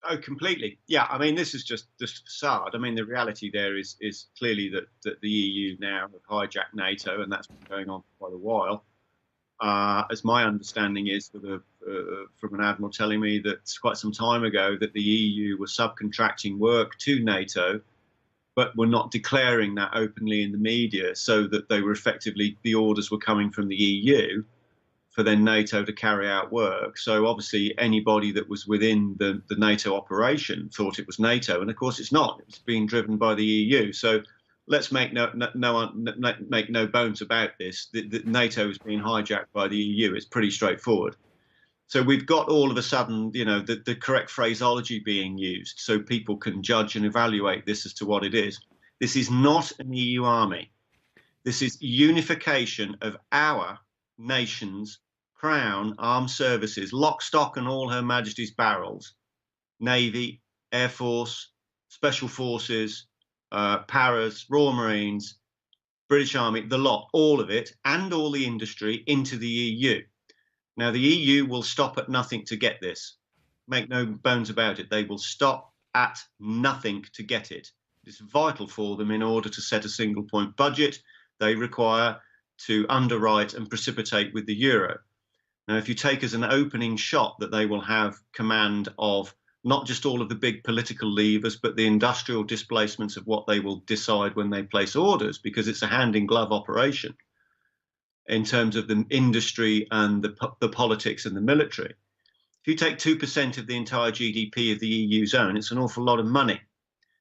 Oh, completely. Yeah, I mean, this is just facade. I mean, the reality there is clearly that the EU now have hijacked NATO, and that's been going on for quite a while. As my understanding is, from an admiral telling me that quite some time ago that the EU were subcontracting work to NATO, but were not declaring that openly in the media, so that they were effectively the orders were coming from the EU for then NATO to carry out work. So obviously anybody that was within the NATO operation thought it was NATO, and of course it's not. It's being driven by the EU. So let's make make no bones about this. That NATO is being hijacked by the EU. It's pretty straightforward. So we've got all of a sudden, the correct phraseology being used so people can judge and evaluate this as to what it is. This is not an EU army. This is unification of our nation's crown armed services, lock, stock, and all Her Majesty's barrels, Navy, Air Force, Special Forces, Paras, Royal Marines, British Army, the lot, all of it, and all the industry into the EU. Now, the EU will stop at nothing to get this. Make no bones about it. They will stop at nothing to get it. It's vital for them in order to set a single point budget. They require to underwrite and precipitate with the euro. Now, if you take as an opening shot that they will have command of not just all of the big political levers, but the industrial displacements of what they will decide when they place orders, because it's a hand-in-glove operation in terms of the industry and the politics and the military. If you take 2% of the entire GDP of the EU zone, it's an awful lot of money.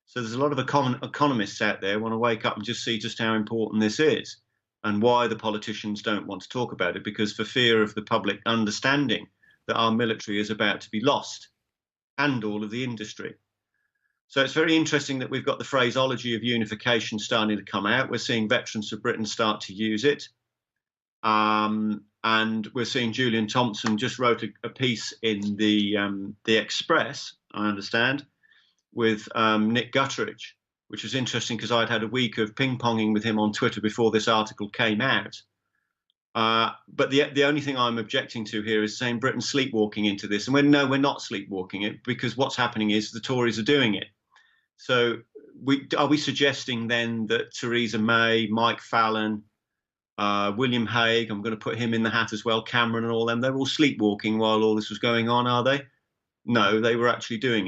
So there's a lot of economists out there who want to wake up and just see just how important this is, and why the politicians don't want to talk about it, because for fear of the public understanding that our military is about to be lost, and all of the industry. So it's very interesting that we've got the phraseology of unification starting to come out. We're seeing veterans of Britain start to use it. And we're seeing Julian Thompson just wrote a piece in the Express, I understand, with Nick Gutteridge, which was interesting because I'd had a week of ping-ponging with him on Twitter before this article came out. But the only thing I'm objecting to here is saying Britain's sleepwalking into this. And we're not sleepwalking it, because what's happening is the Tories are doing it. So are we suggesting then that Theresa May, Mike Fallon, William Hague, I'm going to put him in the hat as well, Cameron and all them, they're all sleepwalking while all this was going on, are they? No, they were actually doing it.